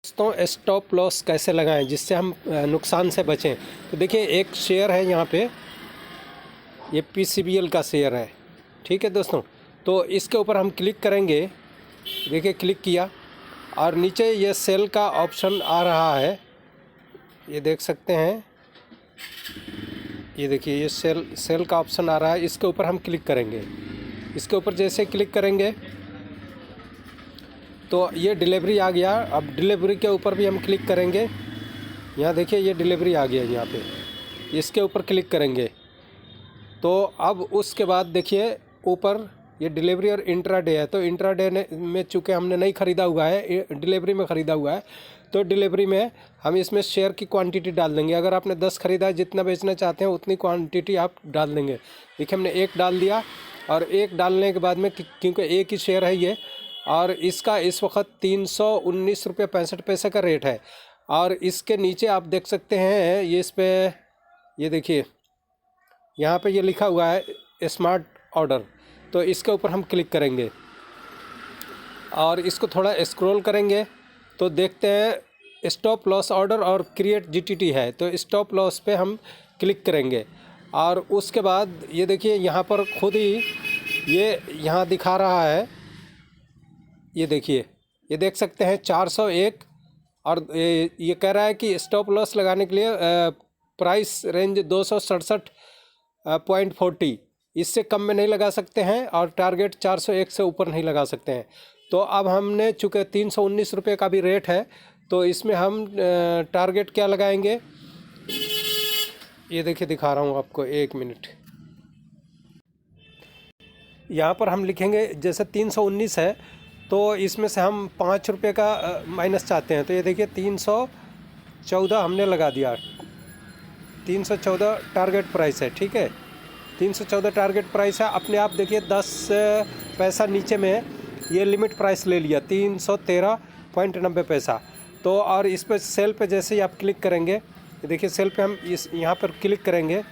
दोस्तों stop loss कैसे लगाएं जिससे हम नुकसान से बचें। तो देखिए एक शेयर है यहाँ पे, ये PCBL का शेयर है, ठीक है दोस्तों। तो इसके ऊपर हम क्लिक करेंगे, देखिए क्लिक किया और नीचे ये सेल का ऑप्शन आ रहा है, ये देख सकते हैं, ये देखिए ये सेल का ऑप्शन आ रहा है। इसके ऊपर हम क्लिक करेंगे, इसके ऊपर जैसे क्लिक करेंगे तो ये डिलीवरी आ गया। अब डिलीवरी के ऊपर भी हम क्लिक करेंगे, यहाँ देखिए ये डिलीवरी आ गया, यहाँ पे इसके ऊपर क्लिक करेंगे तो अब उसके बाद देखिए ऊपर ये डिलीवरी और इंट्राडे है। तो इंट्राडे में चूँकि हमने नहीं ख़रीदा हुआ है, डिलीवरी में ख़रीदा हुआ है, तो डिलीवरी में हम इसमें शेयर की क्वांटिटी डाल देंगे। अगर आपने 10 ख़रीदा है, जितना बेचना चाहते हैं उतनी क्वांटिटी आप डाल देंगे। देखिए हमने 1 डाल दिया और 1 डालने के बाद में, क्योंकि एक ही शेयर है ये, और इसका इस वक्त 319 रुपये 65 पैसे का रेट है। और इसके नीचे आप देख सकते हैं, ये इस पर ये देखिए यहाँ पे ये लिखा हुआ है स्मार्ट ऑर्डर। तो इसके ऊपर हम क्लिक करेंगे और इसको थोड़ा स्क्रॉल करेंगे तो देखते हैं स्टॉप लॉस ऑर्डर और क्रिएट GTT है। तो स्टॉप लॉस पे हम क्लिक करेंगे और उसके बाद ये देखिए यहाँ पर खुद ही ये यहाँ दिखा रहा है, ये देखिए, ये देख सकते हैं 401। और ये कह रहा है कि स्टॉप लॉस लगाने के लिए प्राइस रेंज 267.40, इससे कम में नहीं लगा सकते हैं और टारगेट 401 से ऊपर नहीं लगा सकते हैं। तो अब हमने चूँकि 319 रुपये का भी रेट है, तो इसमें हम टारगेट क्या लगाएंगे, ये देखिए दिखा रहा हूँ आपको, 1 मिनट। यहाँ पर हम लिखेंगे, जैसे 319 है तो इसमें से हम 5 रुपये का माइनस चाहते हैं। तो ये देखिए 314 हमने लगा दिया, 314 टारगेट प्राइस है, ठीक है, 314 टारगेट प्राइस है। अपने आप देखिए 10 पैसा नीचे में ये लिमिट प्राइस ले लिया, 313.90 पैसा। तो और इस पर सेल पे जैसे ही आप क्लिक करेंगे, देखिए सेल पे हम इस यहाँ पर क्लिक करेंगे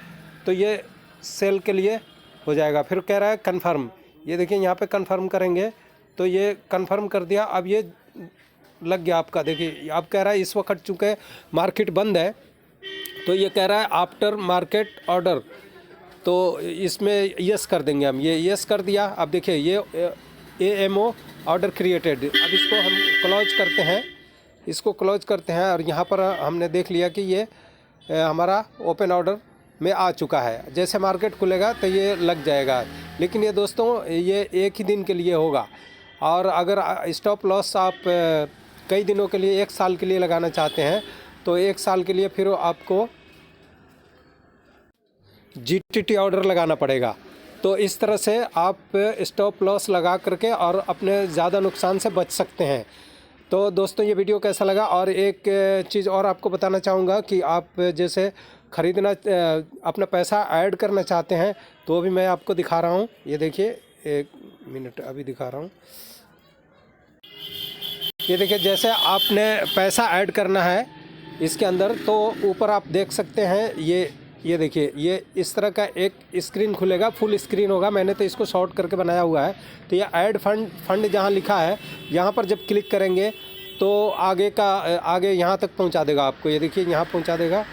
तो ये सेल के लिए हो जाएगा। फिर कह रहा है कन्फर्म, ये देखिए यहाँ पे कन्फर्म करेंगे तो ये कन्फर्म कर दिया। अब ये लग गया आपका, देखिए अब कह रहा है इस वक्त चूँकि मार्केट बंद है तो ये कह रहा है आफ्टर मार्केट ऑर्डर, तो इसमें यस कर देंगे हम, ये यस कर दिया। अब देखिए ये AMO ऑर्डर क्रिएटेड। अब इसको हम क्लोज करते हैं, इसको क्लोज करते हैं और यहाँ पर हमने देख लिया कि ये हमारा ओपन ऑर्डर में आ चुका है। जैसे मार्केट खुलेगा तो ये लग जाएगा, लेकिन ये दोस्तों ये 1 ही दिन के लिए होगा। और अगर स्टॉप लॉस आप कई दिनों के लिए, 1 साल के लिए लगाना चाहते हैं तो 1 साल के लिए फिर आपको GTT ऑर्डर लगाना पड़ेगा। तो इस तरह से आप स्टॉप लॉस लगा करके और अपने ज़्यादा नुकसान से बच सकते हैं। तो दोस्तों ये वीडियो कैसा लगा, और एक चीज़ और आपको बताना चाहूँगा कि आप जैसे ख़रीदना, अपना पैसा ऐड करना चाहते हैं तो भी मैं आपको दिखा रहा हूँ। ये देखिए 1 मिनट अभी दिखा रहा हूँ। ये देखिए जैसे आपने पैसा ऐड करना है इसके अंदर, तो ऊपर आप देख सकते हैं, ये देखिए ये इस तरह का एक स्क्रीन खुलेगा, फुल स्क्रीन होगा। मैंने तो इसको शॉर्ट करके बनाया हुआ है। तो ये ऐड फंड जहाँ लिखा है, यहाँ पर जब क्लिक करेंगे तो आगे यहाँ तक पहुँचा देगा आपको। ये देखिए यहाँ पहुँचा देगा,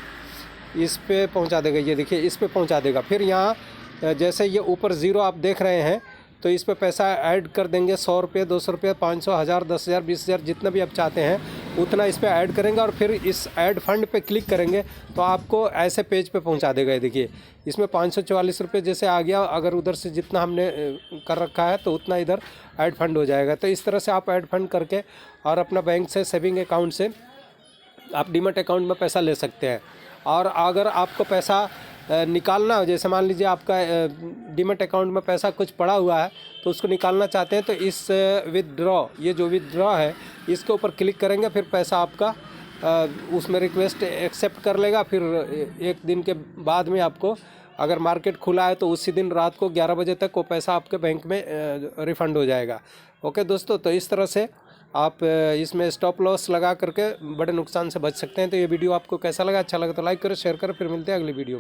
इस पे पहुँचा देगा, ये देखिए इस पे पहुँचा देगा। फिर यहाँ जैसे ये ऊपर 0 आप देख रहे हैं, तो इस पे पैसा ऐड कर देंगे, 100 रुपये, 200 रुपये, 500, 1000, 10,000, 20,000, जितना भी आप चाहते हैं उतना इस पे ऐड करेंगे। और फिर इस ऐड फंड पे क्लिक करेंगे तो आपको ऐसे पेज पे पहुंचा देगा। ये देखिए इसमें 544 रुपये जैसे आ गया, अगर उधर से जितना हमने कर रखा है तो उतना इधर ऐड फंड हो जाएगा। तो इस तरह से आप ऐड फंड करके और अपना बैंक से, सेविंग अकाउंट से आप डीमैट अकाउंट में पैसा ले सकते हैं। और अगर आपको पैसा निकालना हो, जैसे मान लीजिए आपका डीमैट अकाउंट में पैसा कुछ पड़ा हुआ है तो उसको निकालना चाहते हैं, तो इस विदड्रॉ, ये जो विदड्रॉ है इसके ऊपर क्लिक करेंगे, फिर पैसा आपका उसमें रिक्वेस्ट एक्सेप्ट कर लेगा। फिर 1 दिन के बाद में आपको, अगर मार्केट खुला है तो उसी दिन रात को 11 बजे तक वो पैसा आपके बैंक में रिफ़ंड हो जाएगा। ओके दोस्तों, तो इस तरह से आप इसमें स्टॉप लॉस लगा करके बड़े नुकसान से बच सकते हैं। तो ये वीडियो आपको कैसा लगा, अच्छा लगा तो लाइक करें, शेयर करें। फिर मिलते हैं अगली वीडियो में।